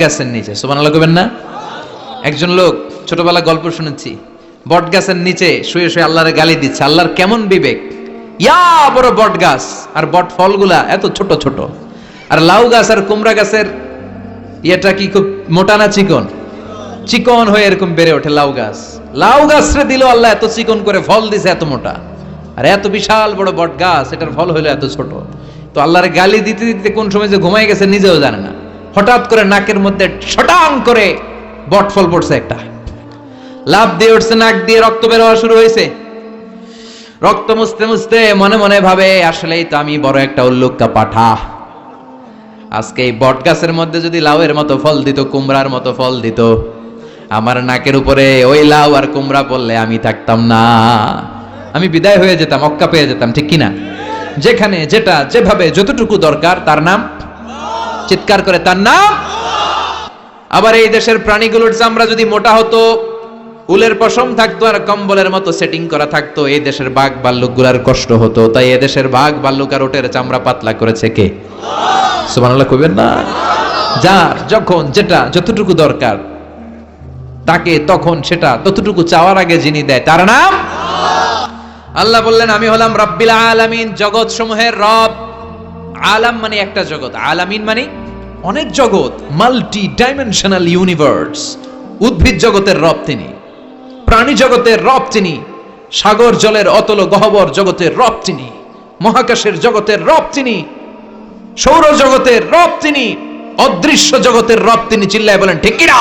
গাছের নিচে, সুবহানাল্লাহ কইবেন না? একজন লোক ছোটবেলা গল্প শুনেছি, বট গাছের নিচে শুয়ে শুয়ে আল্লাহরে গালি দিচ্ছে। আল্লাহর কেমন বিবেক, ইয়া বড় বট গাছ আর বট ফলগুলা এত ছোট ছোট, আর লাউ গাছ আর কুমড়া গাছের ইয়েটা কি খুব মোটা না চিকন? চিকন হয়ে এরকম বেড়ে ওঠে লাউ গাছ। লাউ গাছরে দিল আল্লাহ এত চিকন করে, ফল দিছে এত মোটা, আর এত বিশাল বড় বট গাছ, এটার ফল হইলো এত ছোট। তো আল্লাহর গালি দিতে দিতে কোন সময় যে ঘুমাই গেছে নিজেও জানে না, হঠাৎ করে নাকের মধ্যে ছটাং করে বট ফল পড়ছে একটা, লাভ দিয়ে উঠছে, নাক দিয়ে রক্ত বের হওয়া শুরু হয়েছে। রক্ত মুছতে মুছতে মনে মনে ভাবে, আসলেই তো আমি বড় একটা উল্লুক্কা পাঠা। আজকে এই বট গাছের মধ্যে যদি লাউয়ের মতো ফল দিত, কুমড়ার মতো ফল দিত, আমার নাকের উপরে ওই লাউ আর কুমড়া পড়লে আমি থাকতাম না, আমি বিদায় হয়ে যেতাম, অক্কা পেয়ে যেতাম, ঠিক কিনা? যেখানে যেটা যেভাবে যতটুকু দরকার তার নাম, চিৎকার করে তার নাম। আবার এই দেশের প্রাণীগুলোর চামড়া যদি মোটা হতো, উলের পশম থাকতো আর কম্বলের মতো সেটিং করা থাকতো, এই দেশের বাঘ ভাল্লুকগুলার কষ্ট হতো। তাই এই দেশের বাঘ ভাল্লুক আর ওটের চামড়া পাতলা করেছে কে? সুবহানাল্লাহ কইবেন না? যার যখন যেটা যতটুকু দরকার তাকে তখন সেটা ততটুকু চাওয়ার আগে যিনি দেয় তার নাম আল্লাহ। বললেন আমি হলাম রাব্বিল আলামিন, জগৎ সমূহের রব। আলাম মানে একটা জগৎ, আলামিন মানে অনেক জগৎ, মাল্টি ডাইমেনশনাল ইউনিভার্স। উদ্ভিদ জগতের রব তিনি, প্রাণী জগতের রব তিনি, সাগর জলের অতল গহ্বর জগতের রব তিনি, মহাকাশের জগতের রব তিনি, সৌর জগতের রব তিনি, অদৃশ্য জগতের রব তিনি। চিল্লায় বলেন ঠিক কিনা?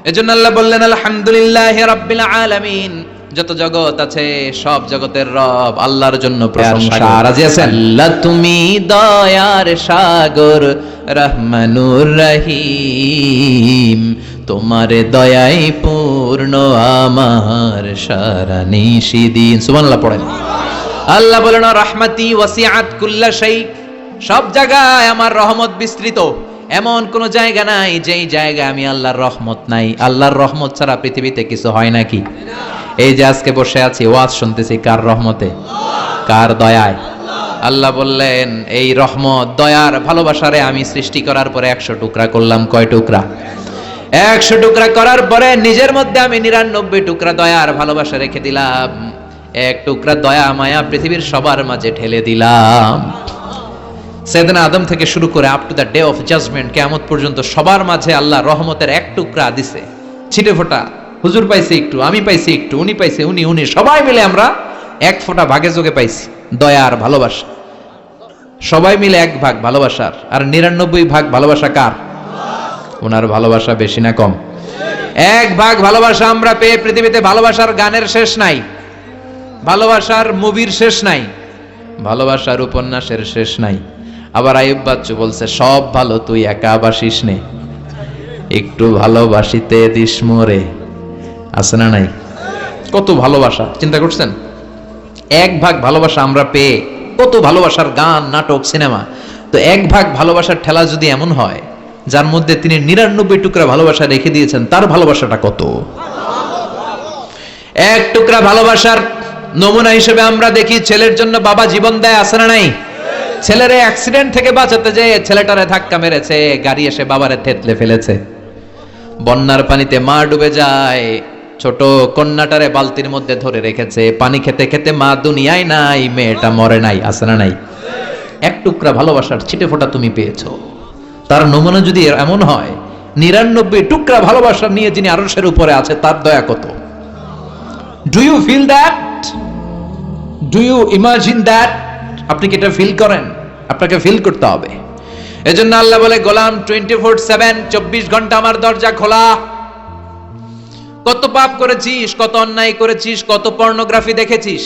এজন্য আল্লাহ বললেন আলহামদুলিল্লাহি রাব্বিল আলামিন, যত জগৎ আছে সব জগতের রব আল্লাহর জন্য প্রশংসা। রাজি আছেন? আল্লাহ তুমি দয়ার সাগর, রহমানুর রহিম, তোমার দয়াই পূর্ণ আমার সারা নিশিদিন। সুবহানাল্লাহ পড়েন। আল্লাহ বলেন রাহমাতি ওয়াসিআত কুল্লা শাই, সব জায়গায় আমার রহমত বিস্তৃত, এমন কোন জায়গা নাই যেই জায়গায় আমি আল্লাহর রহমত নাই। আল্লাহর রহমত ছাড়া পৃথিবীতে কিছু হয় নাকি? এই যে আজকে বসে আছি, ওয়াজ শুনতেছি, কার রহমতে? কার দয়ায়? আল্লাহ বললেন এই রহমত, দয়ার, ভালোবাসারে আমি সৃষ্টি করার পরে 100 টুকরা করলাম। কয় টুকরা? 100 টুকরা করার পরে নিজের মধ্যে আমি 99 টুকরা দয়ার ভালোবাসা রেখে দিলাম। এক টুকরা দয়া মায়া পৃথিবীর সবার মাঝে ঠেলে দিলাম। সাইয়েদনা আদম থেকে শুরু করে up to the day of judgement, কিয়ামত পর্যন্ত সবার মাঝে আল্লাহ রহমতের এক টুকরা দিছে, ছিটে ফোঁটা। হুজুর পাইছে একটু, আমি পাইছি একটু, উনি পাইছে, উনি সবাই মিলে আমরা এক ফোঁটা ভাগে যোগে পাইছি দয়ার ভালোবাসা। সবাই মিলে এক ভাগ ভালোবাসার, আর 99 ভাগ ভালোবাসা কার? ওনার ভালোবাসা বেশি না কম? এক ভাগ ভালোবাসা আমরা পেয়ে পৃথিবীতে ভালোবাসার গানের শেষ নাই, ভালোবাসার মুভির শেষ নাই, ভালোবাসার উপন্যাসের শেষ নাই। আবার আইয়ুব বাচ্চু বলছে সব ভালো তুই একা বাসিস নে, একটু ভালোবাসিতে দিস মোরে। আছে না নাই? কত ভালোবাসা, চিন্তা করছেন? এক ভাগ ভালোবাসা আমরা পেয়ে কত ভালোবাসার গান, নাটক, সিনেমা। তো এক ভাগ ভালোবাসার ঠেলা যদি এমন হয়, যার মধ্যে তিনি 99 টুকরা ভালোবাসা রেখে দিয়েছেন, তার ভালোবাসাটা কত? এক টুকরা ভালোবাসার নমুনা হিসেবে আমরা দেখি ছেলের জন্য বাবা জীবন দেয়, আছে না নাই? ছেলের অ্যাক্সিডেন্ট থেকে বাঁচাতে যেয়ে ছেলেটারে ধাক্কা মেরেছে, গাড়ি এসে বাবারে থেতলে ফেলেছে। বন্যার পানিতে মা ডুবে যায়, ছোট কন্যাটারে বালতির মধ্যে ধরে রেখেছে, পানি খেতে খেতে মা দুনিয়ায় নাই, মেয়েটা মরে নাই, আছে না নাই? এক টুকরা ভালোবাসার ছিটে ফোঁটা তুমি পেয়েছো। তার নমুনা যদি এমন হয়, 99 টুকরা ভালোবাসা নিয়ে যিনি আরশের উপরে আছে, তার দয়া কত? Do you feel that? Do you imagine that? আপনি কি এটা ফিল করেন? আপনাকে ফিল করতে হবে। এজন্য আল্লাহ বলে গোলাম 24/7, 24 ঘন্টা আমার দরজা খোলা। কত পাপ করেছিস, কত অন্যায় করেছিস, কত পর্নোগ্রাফি দেখেছিস,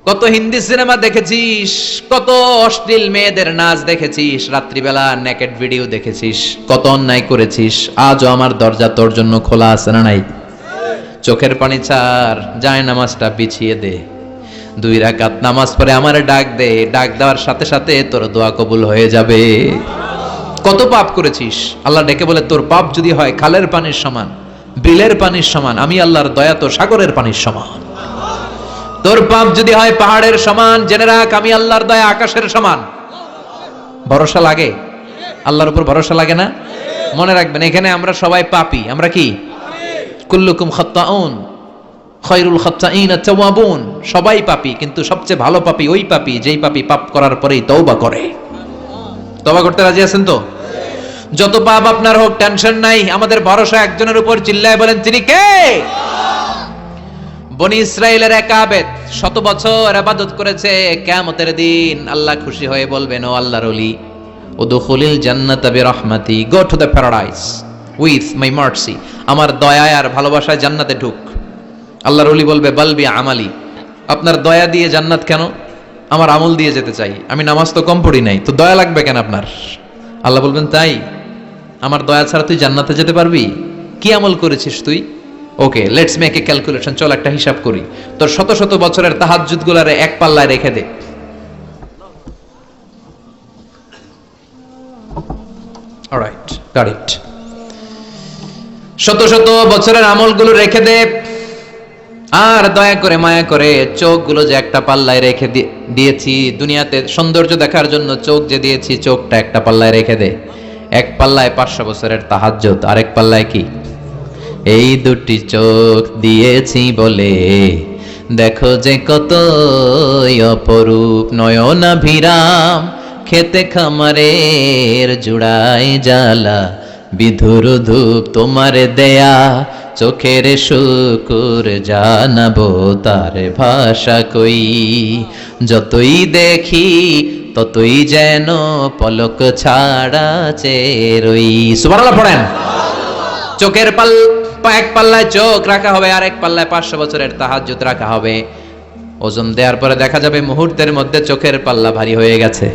কত হিন্দি সিনেমা দেখেছিস, কত অশ্লীল মেয়েদের নাচ দেখেছিস, রাত্রিবেলা নেকেড ভিডিও দেখেছিস, কত অন্যায় করেছিস, আজও আমার দরজা তোর জন্য খোলা আছে না নাই? চোখের পানি ছাড়, যায় নামাজটা পিছিয়ে দে, 2 রাকাত নামাজ পড়ে আমারে ডাক দে, ডাক দেওয়ার সাথে সাথে তোর দোয়া কবুল হয়ে যাবে। কত পাপ করেছিস, আল্লাহ ডেকে বলে তোর পাপ যদি হয় খালের পানির সমান, বিলের পানির সমান, আমি আল্লাহর দয়া তো সাগরের পানির সমান। তোর পাপ যদি হয় পাহাড়ের সমান, জেনে রাখ আমি আল্লাহর দয়া আকাশের সমান। ভরসা লাগে? আল্লাহর উপর ভরসা লাগে না? মনে রাখবেন, এখানে আমরা সবাই পাপী। আমরা কি? কুল্লুকুম খাত্তাউন খায়রুল খাত্তাইন আত-তাওয়াবুন। সবাই পাপী, কিন্তু সবচেয়ে ভালো পাপী ওই পাপী যেই পাপী পাপ করার পরেই তওবা করে। তওবা করতে রাজি আছেন তো? যত পাপ আপনার হোক, টেনশন নাই, আমাদের ভরসা একজনের উপর। চিল্লায় বলেন, তিনি কে? বনি ইসরাইলের এক আবেদ 100 বছর ইবাদত করেছে। কিয়ামতের দিন আল্লাহ খুশি হয়ে বলবেন, ও আল্লাহর ওলি, উদখুলিল জান্নাতা বিরহমাতি, go to the paradise with my mercy. আমার দয়ায় আর ভালোবাসায় জান্নাতে ঢুক। আল্লাহর ওলি বলবে, বালবি আমালি, আপনার দয়া দিয়ে জান্নাত কেন? আমার আমল দিয়ে যেতে চাই। আমি নামাজ তো কম পড়ি নাই, তো দয়া লাগবে কেন আপনার? আল্লাহ বলবেন, তাই? আমার দয়া ছাড়া তুই জান্নাতে যেতে পারবি? কি আমল করেছিস তুই? ওকে, লেটস মেক এ ক্যালকুলেশন, চল একটা হিসাব করি। তোর শত শত বছরের তাহাজ্জুদ গুলারে এক পাল্লায় রেখে দে। Alright, got it. শত শত বছরের আমলগুলো রেখে দে, আর দয়া করে মায়া করে চোখগুলো যে একটা পাল্লায় রেখে দিয়েছি, দুনিয়াতে সৌন্দর্য দেখার জন্য চোখ যে দিয়েছি, চোখটা একটা পাল্লায় রেখে দে। এক পাল্লায় 500 বছরের তাহাজ্জুদ, আরেক পাল্লায় কি? এই দুটি চোখ দিয়েছি বলে দেখো যে কত অপরূপ নয়নাভিরাম, খেতে খামারের জুড়ায় জ্বালা, বিধুর ধূপ তোমার দেয়া, চোখের শুকুর জানাবো তার ভাষা কই। যতই দেখি ততই যেন পলক ছাড়া চেরই। সুবহানাল্লাহ পড়েন। চোখের এক পাল্লায় চোখ রাখা হবে, আর এক পাল্লায় 500 বছরের তাহাজ্জুদ রাখা হবে। ওজন দেওয়ার পরে দেখা যাবে মুহূর্তের মধ্যে চোখের পাল্লা ভারী হয়ে গেছে।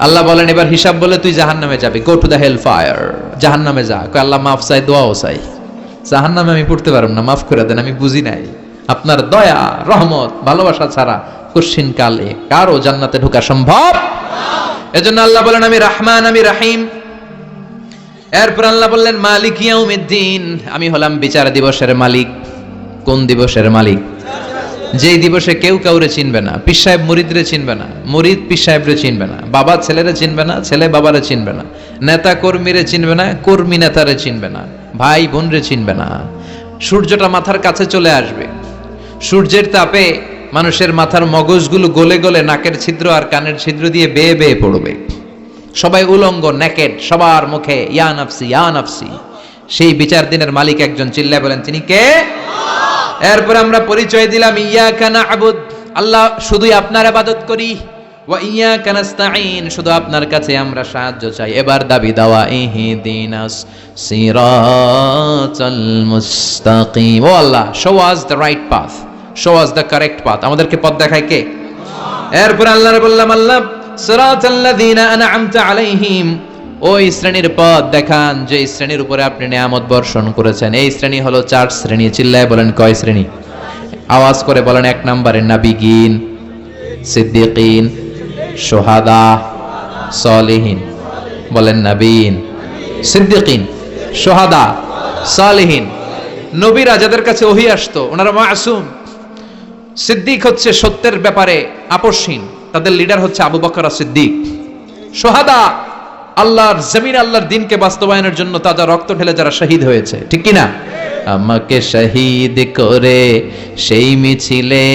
আল্লাহ বলেন, এবার হিসাব বলে তুই জাহান্নামে যাবি, go to the hell fire, জাহান্নামে যা। কয় আল্লাহ মাফ চাই, দোয়াও চাই। জাহান্নামে আমি পড়তে পারব না, মাফ করে দেন, আমি বুঝি নাই। আপনার দয়া রহমত ভালোবাসা ছাড়া কশিন কালে কারো জান্নাতে ঢোকা সম্ভব? এজন্য আল্লাহ বলেন, আমি রহমান, আমি রহিম। এরপর আল্লাহ বললেন, মালিক ইয়াউমিদ্দিন, আমি হলাম বিচার দিবসের মালিক। কোন দিবসের মালিক? যেই দিবসে কেউ কাউরে চিনবে না। পীর সাহেব মুরিদরে চিনবে না, মুরিদ পীর সাহেবরে চিনবে না, বাবা ছেলেরে চিনবে না, ছেলে বাবারে চিনবে না, নেতা কর্মীরে চিনবে না, কর্মী নেতারে চিনবে না, ভাই বোনরে চিনবে না। সূর্যটা মাথার কাছে চলে আসবে, সূর্যের তাপে মানুষের মাথার মগজগুলো গলে গলে নাকের ছিদ্র আর কানের ছিদ্র দিয়ে বেয়ে বেয়ে পড়বে। সবাই উলঙ্গ, নেকেড, সবার মুখে ইয়া নাফসি ইয়া নাফসি। সেই বিচার দিনের মালিক একজন, চিল্লায় বলেন, তিনি কে? এরপর আমরা পরিচয় দিলাম, ইয়াকা না'বুদ, আল্লাহ শুধুই আপনার ইবাদত করি, ওয়া ইয়াকা নাস্তাঈন, শুধু আপনার কাছে আমরা সাহায্য চাই। এবার দাবি দাওয়া, ইহদিনাস সিরাতাল মুস্তাকিম। ও আল্লাহ, show us the right path, show us the correct path. আমাদেরকে পথ দেখায় কে? এরপর আল্লাহরে বললাম, আল্লাহ সিরাতাল্লাযীনা আন'আমতা আলাইহিম, ওই শ্রেণীর পথ দেখান যে শ্রেণীর উপরে আপনি নিয়ামত বর্ষণ করেছেন। এই শ্রেণী হলো 4 শ্রেণী। চিল্লায় বলেন, কয় শ্রেণী? আওয়াজ করে বলেন, 1 নম্বরে নাবিগিন, সিদ্দিকিন, শুহাদা, সালিহিন। বলেন, নাবিয়িন, সিদ্দিকিন, শুহাদা, সালিহিন। নবীরা যাদের কাছে ওহী আসতো ওনারা মাসুম। সিদ্দিক হচ্ছে সত্যের ব্যাপারে আপসহীন, তাদের লিডার হচ্ছে আবু বকর সিদ্দিক। শুহাদা, আল্লাহর জমিন আল্লাহর দিনকে বাস্তবায়নের জন্য তাজা রক্ত ঢেলে যারা শহীদ হয়েছে, ঠিক কি না? আমাকে শহীদ করে সেই মিছিলে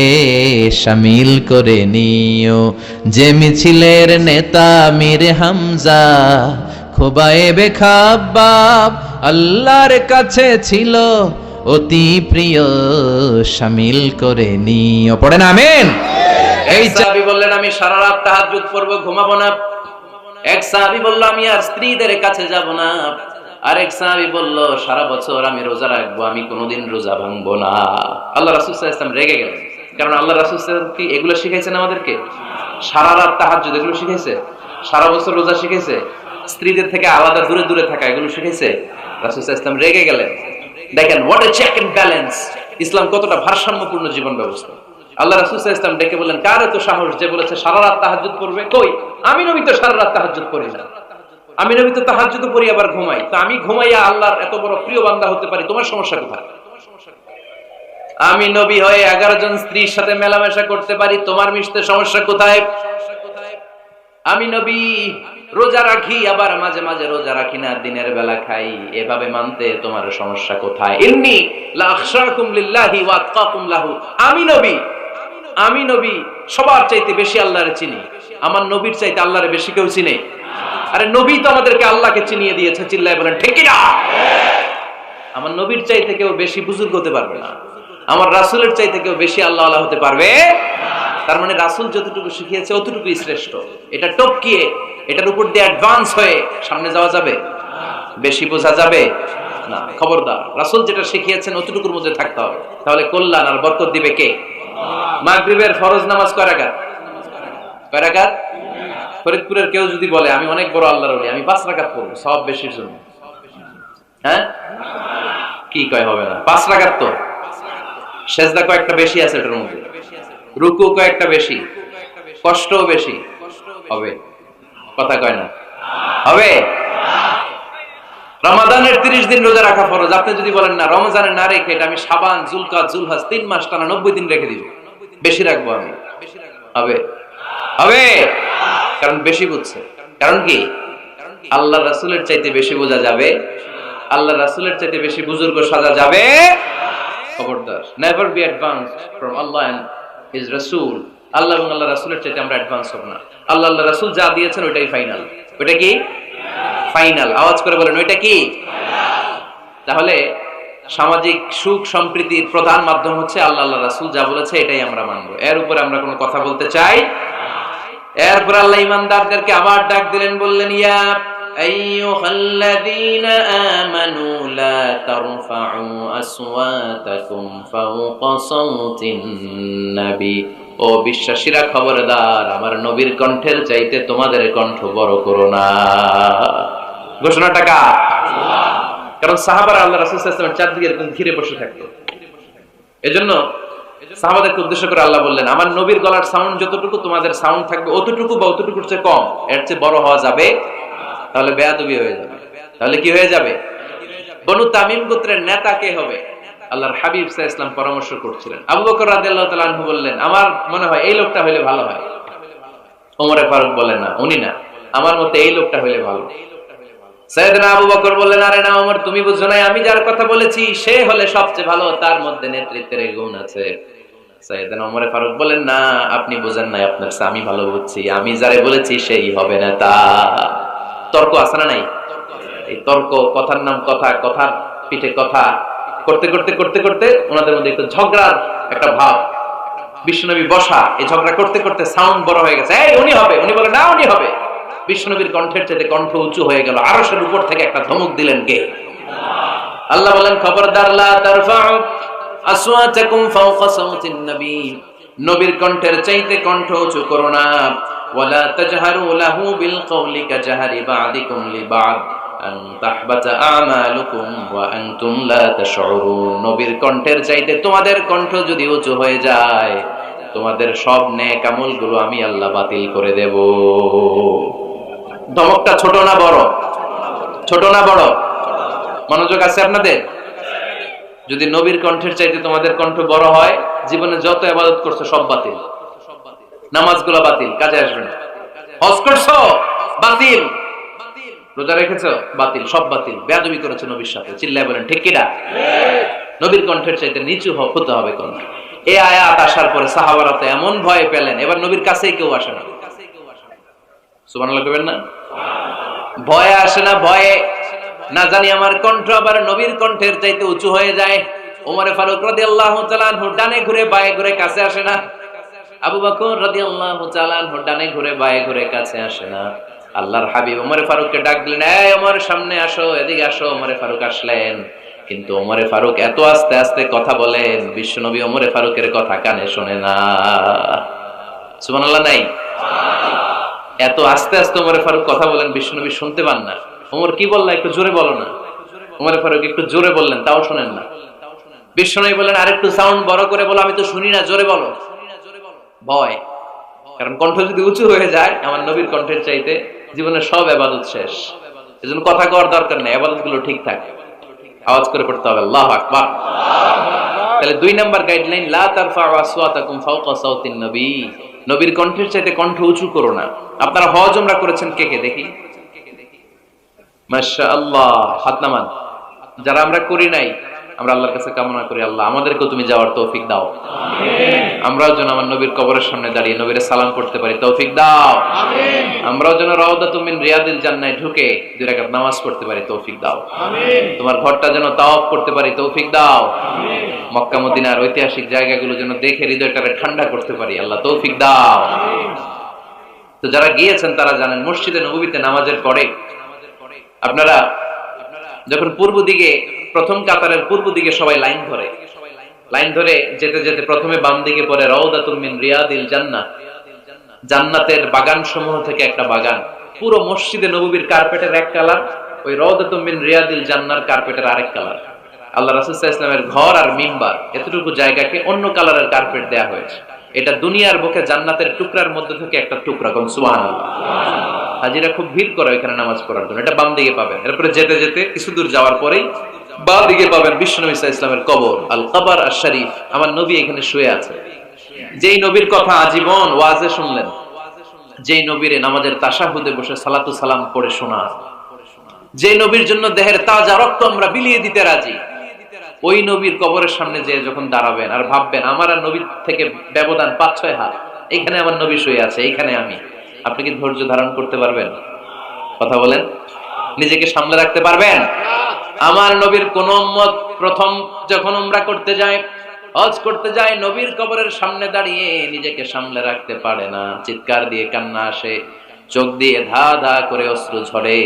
শামিল করে নিও, যে মিছিলের নেতা মীর হামজা, খোবায়েবে খাব্বাব আল্লাহর কাছে ছিল অতি প্রিয়, শামিল করে নিও। পড়েন আমিন। এই সাহাবী বললেন, আমি সারা রাত তাহাজ্জুদ পড়ব, ঘুমাবো না। এক সাহাবী বলল, আমি আর স্ত্রীদের কাছে যাব না। আরেক সাহাবী বলল, সারা বছর আমি রোজা রাখবো, আমি কোনোদিন রোজা ভাঙবো না। আল্লাহ রাসূল সাল্লাল্লাহু আলাইহি ওয়াসাল্লাম রেগে গেলেন, কারণ আল্লাহ রাসূল সাল্লাল্লাহু আলাইহি ওয়াসাল্লাম কি এগুলো শিখাইছেন আমাদেরকে? সারা রাত তাহাজ্জুদ এগুলো শিখাইছে? সারা বছর রোজা শিখাইছে? স্ত্রীদের থেকে আলাদা দূরে দূরে থাকা এগুলো শিখাইছে? রাসূল সাল্লাল্লাহু আলাইহি ওয়াসাল্লাম রেগে গেলেন। দেখেন, what a check and balance. ইসলাম কতটা ভারসাম্যপূর্ণ জীবন ব্যবস্থা। আল্লাহ রাসূল সাল্লাল্লাহু আলাইহি ওয়াসাল্লাম ডেকে বললেন, কার এত সাহস যে বলেছে সারা রাত তাহাজ্জুদ পড়বে? কই, আমি নবী তো সারা রাত তাহাজ্জুদ পড়ি না, আমি নবী তো তাহাজ্জুদ পড়ি আবার ঘুমাই। তো আমি ঘুমাইয়া আল্লাহর এত বড় প্রিয় বান্দা হতে পারি, তোমার সমস্যা কোথায়? আমি নবী হয়ে 11 জন স্ত্রীর সাথে মেলামেশা করতে পারি, তোমার মিশতে সমস্যা কোথায়? আমি নবী রোজা রাখি, আবার মাঝে মাঝে রোজা রাখি না, দিনের বেলা খাই, এভাবে মানতে তোমার সমস্যা কোথায়? ইন্নী লা আখশাকুম লিল্লাহি ওয়া আতকাকুম লাহু, আমি নবী সবার চাইতে বেশি আল্লাহরে চিনি। আমার নবীর চাইতে আল্লাহরে বেশি কেউ চিনে? আরে নবী তো আমাদেরকে আল্লাহকে চিনিয়ে দিয়েছে, চিল্লায় বলেন ঠিক কি না? আমার নবীর চাইতে কেউ বেশি বুজুর্গ হতে পারবে না, আমার রাসূলের চাইতে কেউ বেশি আল্লাহ আল্লাহ হতে পারবে। তার মানে রাসূল যতটুকু শিখিয়েছে অতটুকুই শ্রেষ্ঠ। এটা টপকিয়ে, এটার উপর দিয়ে অ্যাডভান্স হয়ে সামনে যাওয়া যাবে? বেশি বোঝা যাবে না। খবরদার, রাসূল যেটা শিখিয়েছেন অতটুকুর মধ্যে থাকতে হবে, তাহলে কল্যাণ আর বরকত দিবে কে? মাগরিবের ফরজ নামাজ কয় রাকাত? কয় রাকাত? ফরিদপুরের কেউ যদি বলে আমি অনেক বড় আল্লাহর ওলি, আমি 5 রাকাত পড়ব সব বেশির জন্য, হ্যাঁ কি কয়? হবে না। 5 রাকাত তো সেজদা কয়েকটা বেশি আছে, এটার মধ্যে রুকু কয়েকটা বেশি, কষ্টও বেশি, হবে? কথা কয় না হবে? রমাদানের 30 দিন রোজা রাখা ফরজ, আপনি যদি বলেন না রমজানে না রেখে এটা আমি শাবান, জুলকাদ, জুলহাজ 3 মাস টানা 90 দিন রেখে দিব, বেশি রাখবো আমি, হবে? হবে, কারণ বেশি বুঝছে। কারণ কি? আল্লাহ রাসূলের চাইতে বেশি বোঝা যাবে, আল্লাহ রাসূলের চাইতে বেশি বুজুর্গ সাজা যাবে। খবরদার, নেভার বি অ্যাডভান্সড ফ্রম আল্লাহ এন্ড হিজ রাসূল। আল্লাহ এবং আল্লাহ রাসূলের চাইতে আমরা অ্যাডভান্স হব না। আল্লাহ আল্লাহ রাসূল যা দিয়েছেন ওইটাই ফাইনাল। ওইটা কি ফাইনাল? আওয়াজ করে বলেন ওইটা কি? তাহলে সামাজিক সুখ সম্প্রীতির প্রধান মাধ্যম হচ্ছে আল্লাহ আল্লাহ রাসূল যা বলেছে এটাই আমরা মানবো, এর উপরে আমরা কোনো কথা বলতে চাই। এরপর আল্লাহ ঈমানদারদেরকে আবার ডাক দিলেন, বললেন ইয়া আইয়ুহাল্লাযীনা আমানু লা তারফাউ আসওয়াতাকুম ফাওকা সাওতিন নবী, ও বিশ্বাসীরা খবরদার, আমার নবীর কণ্ঠের চাইতে তোমাদের কণ্ঠ বড় করো না। ঘোষণাটা কার? কারণ সাহাবারা আল্লাহ রাসূল সাল্লাল্লাহু আলাইহি ওয়াসাল্লামের চারদিকে এরকম ঘিরে বসে থাকতো। এজন্য সাহাবাদেরকে উদ্দেশ্য করে আল্লাহ বললেন, আমার নবীর গলার সাউন্ড যতটুকু তোমাদের সাউন্ড থাকবে অতটুকু বা অতটুকুর চেয়ে কম, এর চেয়ে বড় হওয়া যাবে? তাহলে বেয়াদবি হয়ে যাবে। তাহলে কি হয়ে যাবে? বনু তামিম গোত্রের নেতা কে হবে? আল্লাহর হাবিব সাল্লাল্লাহু আলাইহি ওয়াসাল্লাম পরামর্শ করছিলেন। আবু বকর রাদিয়াল্লাহু তাআলা আনহু বললেন, আমার মনে হয় এই লোকটা হইলে ভালো হয়। ওমর ফারুক বলেন, না উনি না, আমার মতে এই লোকটা হইলে ভালো। সাইয়েদনা আবু বকর বললেন, আরে না ওমর, তুমি বুঝছো না, আমি যার কথা বলেছি সে হলে সবচেয়ে ভালো, তার মধ্যে নেতৃত্বের গুণ আছে। সাইয়েদনা ওমর ফারুক বলেন, না আপনি বুঝেন নাই, আপনার আমি ভালো বুঝছি, আমি যারে বলেছি সেই হবে না। তা তর্ক আছে না নাই? এই তর্ক, কথার নাম কথা, কথার পিঠে কথা করতে করতে করতে করতে ওনাদের মধ্যে একটু ঝগড়ার একটা ভাব। বিশ্বনবী বসা, এই ঝগড়া করতে করতে সাউন্ড বড় হয়ে গেছে, এই উনি হবে, উনি বলে না উনি হবে। বিশ্বনবীর কণ্ঠের চাইতে কণ্ঠ উঁচু হয়ে গেল, আরশের উপর থেকে একটা ধমক দিলেন কে? আল্লাহ বলেন, খবরদার লা তারফাউ আসওয়াতাকুম ফাওকা সাওতিন নবী, নবীর কণ্ঠের চাইতে কণ্ঠ উঁচু করো না। ওয়ালা তাজহারু লাহু বিল কওলি কাজহারি বা'দিকুম লিবা'দ আন তাহবাতা আমালুকুম ওয়া আনতুম লা তাশউরুন, নবীর কণ্ঠের চাইতে তোমাদের কণ্ঠ যদি উঁচু হয়ে যায়, তোমাদের সব নেক আমলগুলো আমি আল্লাহ বাতিল করে দেব। ধমকটা ছোট না বড়? ছোট না বড়? মনোযোগ আছে আপনাদের? যদি নবীর কণ্ঠের চাইতে তোমাদের কণ্ঠ বড় হয়, জীবনে যত ইবাদত করছো সব বাতিল, নামাজগুলো বাতিল, কাজে আসবে না। হজ করছো বাতিল, রোজা রেখেছো বাতিল, সব বাতিল। বেয়াদবি করেছো নবীর সাথে, চিল্লায় বলেন ঠিক কি না? নবীর কণ্ঠের চাইতে নিচু হতে হবে কণ্ঠ। এই আয়াত আসার পরে সাহাবারা তো এমন ভয় পেলেন, এবার নবীর কাছেই কেউ আসে না। সুবহানাল্লাহ কইবেন না? ভয়ে আসে না, ভয়ে না জানি আমার কণ্ঠ আবার নবীর কণ্ঠের চাইতে উঁচু হয়ে যায়। ওমর ফারুক রাদিয়াল্লাহু তাআলা আনহু ডানে ঘুরে বায়ে ঘুরে কাছে আসে না। আবু বকর রাদিয়াল্লাহু তাআলা আনহু ডানে ঘুরে বায়ে ঘুরে কাছে আসে না। আল্লাহর হাবিব ওমর ফারুককে ডাক দিলেন, এই ওমর সামনে আসো, এদিকে আসো। ওমর ফারুক আসলেন, কিন্তু ওমর ফারুক এত আস্তে আস্তে কথা বলেন, বিশ্বনবী ওমর ফারুকের কথা কানে শোনে না। সুবহানাল্লাহ নাই? এত আস্তে আস্তে ওমর ফারুক কথা বলেন, বিশ্বনবী শুনতে পান না। ওমর কি বললা, একটু জোরে বলো না। ওমর ফারুক একটু জোরে বললেন, তাও শুনেন না। বিশ্বনবী বলেন, আরেকটু সাউন্ড বড় করে বলো, আমি তো শুনি না, জোরে বলো। ভয়, কারণ কণ্ঠ যদি উঁচু হয়ে যায় আমার নবীর কণ্ঠের চাইতে, জীবনের সব ইবাদত শেষ। এজন্য কথা কওয়ার দরকার নেই, ইবাদত গুলো ঠিক থাকে, আওয়াজ করে পড়তে হবে আল্লাহু আকবার। তাহলে 2 নাম্বার গাইডলাইন, লা তারফাউ আসওয়াতাকুম ফাওকা সাওতিন নবী, নবীর কণ্ঠের চাইতে কণ্ঠ উঁচু করো না। আপনারা হজ উমরা করেছেন কে কে দেখি? মাশাআল্লাহ, হাত নামান। যারা আমরা করি নাই, আমরা আল্লাহর কাছে কামনা করি, আল্লাহ আমাদেরকেও তুমি যাওয়ার তৌফিক দাও। আমরাও যেন আমার নবীর কবরের সামনে দাঁড়িয়ে নবীর সালাম করতে পারি, তৌফিক দাও। আমরাও যেন রাউদাতুম মিন রিয়াদিল জান্নায় ঢুকে 2 রাকাত নামাজ পড়তে পারি, তৌফিক দাও। তোমার ঘরটা যেন তাওয়াফ করতে পারি, তৌফিক দাও। মক্কা মদিনার ঐতিহাসিক জায়গাগুলো যেন দেখে হৃদয়টাকে ঠান্ডা করতে পারি, আল্লাহ তৌফিক দাও। তো যারা গিয়েছেন তারা জানেন, মসজিদে নববীতে নামাজের পরে আপনারা যখন পূর্ব দিকে, প্রথম কাতারের পূর্ব দিকে সবাই লাইন ধরে যেতে যেতে প্রথমে বাম দিকে পড়ে রাউদাতুম মিন রিয়াদিল জান্নাহ, জান্নাতের বাগান সমূহ থেকে একটা বাগান। পুরো মসজিদে নববীর কার্পেটের এক কালার, ওই রাউদাতুম মিন রিয়াদিল জান্নাহর কার্পেটের আরেক কালার। আল্লাহ রাসূল সাল্লাল্লাহু আলাইহি ওয়াসাল্লামের ঘর আর মিম্বার এতটুকু জায়গাকে অন্য কালারের কার্পেট দেয়া হয়েছে। এটা দুনিয়ার বুকে জান্নাতের টুকরার মধ্যে থেকে একটা টুকরা, কোন সুবহানাল্লাহ। হাজিরা খুব ভিড় করে এখানে নামাজ পড়ার জন্য। এটা বাম দিকে পাবেন। এরপরে যেতে যেতে কিছু দূর যাওয়ার পরেই বাম দিকে পাবেন বিশ্বনবী সাল্লাল্লাহু আলাইহি ওয়াসাল্লামের কবর, আল কবর আশ শরীফ। আমার নবী এখানে শুয়ে আছে। যেই নবীর কথা আজীবন ওয়াজে শুনলেন, যেই নবীরে নামাজের তাশাহুদে বসে সালাতু সালাম পড়ে শোনা, যে নবীর জন্য দেহের তাজা রক্ত আমরা বিলিয়ে দিতে রাজি, ওই নবীর কবরের সামনে যে যখন দাঁড়াবেন আর ভাববেন আমার আর নবীর থেকে ব্যবধান 5-6 হাত, এখানে আমার নবী শুয়ে আছে, এখানে আমি, আপনি কি ধৈর্য ধারণ করতে পারবেন? কথা বলেন, নিজেকে সামলে রাখতে পারবেন? আমার নবীর কোন উম্মত প্রথম যখন উমরা করতে যায়, হজ করতে যায়, নবীর কবরের সামনে দাঁড়িয়ে নিজেকে সামলে রাখতে পারে না, চিৎকার দিয়ে কান্না আসে, চোখ দিয়ে ধা ধা করে অশ্রু ঝরে।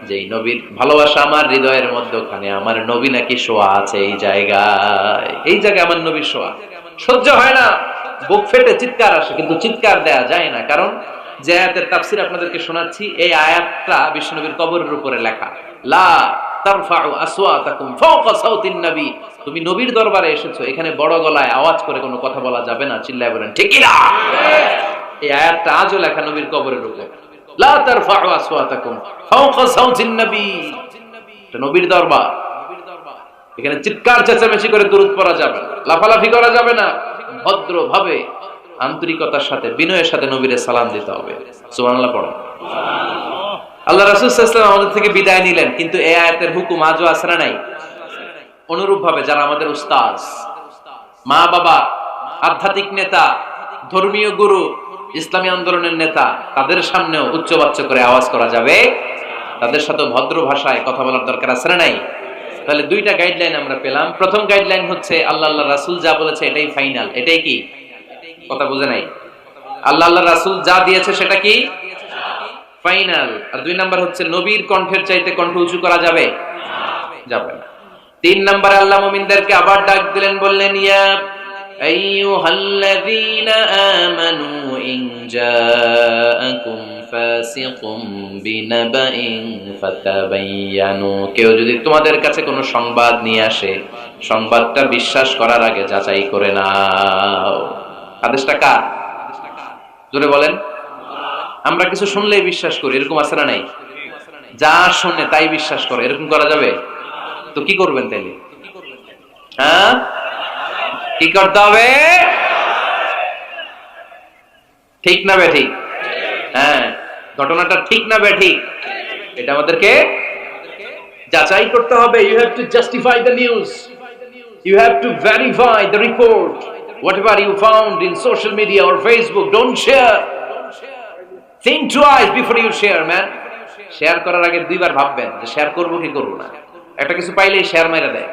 যেই নবীর ভালোবাসা আমার হৃদয়ের মধ্যখানে, আমার নবী নাকি শোয়া আছে এই জায়গায় আমার নবী শোয়া, সহ্য হয় না, বুক ফেটে চিৎকার আসে, কিন্তু চিৎকার দেয়া যায় না। কারণ যে আয়াতের তাফসীর আপনাদেরকে শোনাচ্ছি, এই আয়াতটা বিশ্বনবীর কবরের উপরে লেখা, লা তারফাউ আসওয়াতাকুম ফাওকা সাউতিন নবী। তুমি নবীর দরবারে এসেছো, এখানে বড় গলায় আওয়াজ করে কোনো কথা বলা যাবে না, চিল্লায় বলেন ঠিক কি না? এই আয়াতটা আজও লেখা নবীর কবরের উপরে, লা তারফাউ আসওয়াতাকুম ফাওকা সাউতিন নবী। এটা নবীর দরবার, এখানে চিৎকার চেঁচামেচি করে দুরূদ পড়া যাবে না, লাফালাফি করা যাবে না, ভদ্রভাবে আন্তরিকতার সাথে বিনয়ের সাথে নবীরে সালাম দিতে হবে। সুবহানাল্লাহ পড়েন। আল্লাহ রাসূল সাল্লাল্লাহু আলাইহি ওয়াসাল্লাম আমাদের থেকে বিদায় নিলেন, কিন্তু এই আয়াতের হুকুম আজও আছে না নাই? অনুরূপ ভাবে যারা আমাদের উস্তাদ, মা বাবা, আধ্যাত্মিক নেতা, ধর্মীয় গুরু, ইসলামী আন্দোলনের নেতা, তাদের সামনেও উচ্চবাচ্য করে আওয়াজ করা যাবে, তাদের সাথে ভদ্র ভাষায় কথা বলার দরকার আছে না নাই? তাহলে 2টা গাইডলাইন আমরা পেলাম। প্রথম গাইডলাইন হচ্ছে আল্লাহ রাসূল যা বলেছে এটাই ফাইনাল। এটাই কি? কথা বুঝে নাই? আল্লাহ রাসূল যা দিয়েছে সেটা কি ফাইনাল। আর 2 নাম্বার হচ্ছে নবীর কণ্ঠের চাইতে কণ্ঠ উঁচু করা যাবে যাবে না। 3 নাম্বারে আল্লাহ মুমিনদেরকে আবার ডাক দিলেন, বললেন ইয়া আইয়ুহাল্লাযীনা আমানু ইন জাআকুম ফাসিকুম বিনাবাইন ফাতাবায়ানু। কেউ যদি তোমাদের কাছে কোনো সংবাদ নিয়ে আসে, সংবাদটা বিশ্বাস করার আগে যাচাই করে নাও। আদেশটা কার? জোরে বলেন। আমরা কিছু শুনলেই বিশ্বাস করি, এরকম আছে না নাই? যা শুনে তাই বিশ্বাস করে, এরকম করা যাবে? তো কি করবেন তাইলে? হ্যাঁ, কি করতে হবে? ঠিক না বেঠিক? হ্যাঁ, ঘটনাটা ঠিক না বেঠিক, এটা আমাদেরকে যাচাই করতে হবে। You have to justify the news, you have to verify the report. Whatever you found in social media or Facebook, don't share. Think twice before you share, man. Share করার আগে 2 বার ভাববেন যে শেয়ার করব কি করব না। একটা কিছু পাইলেই শেয়ার মাইরা দেয়,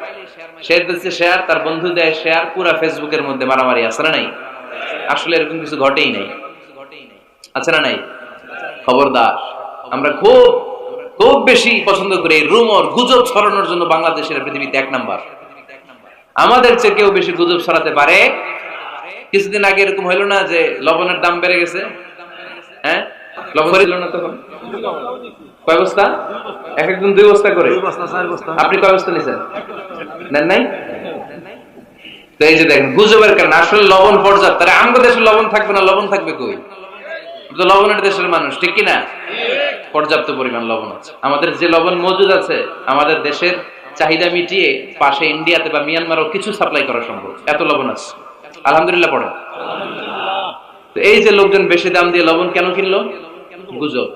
শেয়ার দিচ্ছে শেয়ার, তার বন্ধু দেয় শেয়ার, পুরো ফেসবুকের মধ্যে মারামারি আছে না নাই? আসলে এরকম কিছু ঘটেই নাই, আছে না নাই? খবরদার, আমরা খুব খুব বেশি পছন্দ করি রুমর, গুজব ছড়ানোর জন্য। বাংলাদেশের পৃথিবীতে 1 নাম্বার। আমাদের চেয়ে কেউ বেশি গুজব ছড়াতে পারে। কিছুদিন আগে এরকম হইলো না যে লবণের দাম বেড়ে গেছে? হ্যাঁ, লবণ ছিল না তখন? কয় বস্তা? একজন 2 বস্তা করে। আপনি কয় বস্তা নিছেন? নেন নাই? তো এই যে দেখেন গুজবের কারণে আসলে লবণ পর্যাপ্ত। তারা আমাদের দেশে লবণ থাকবে না, লবণ থাকবে কই? তো লবণের দেশের মানুষ, ঠিক কি না? পর্যাপ্ত পরিমাণ লবণ আছে। আমাদের যে লবণ মজুদ আছে, আমাদের দেশের চাহিদা মিটিয়ে পাশে ইন্ডিয়াতে বা মিয়ানমারও কিছু সাপ্লাই করা সম্ভব, এত লবণ আছে। আলহামদুলিল্লাহ পড়ে। তো এই যে লোকজন বেশি দাম দিয়ে লবণ কেন কিনলো? গুজব।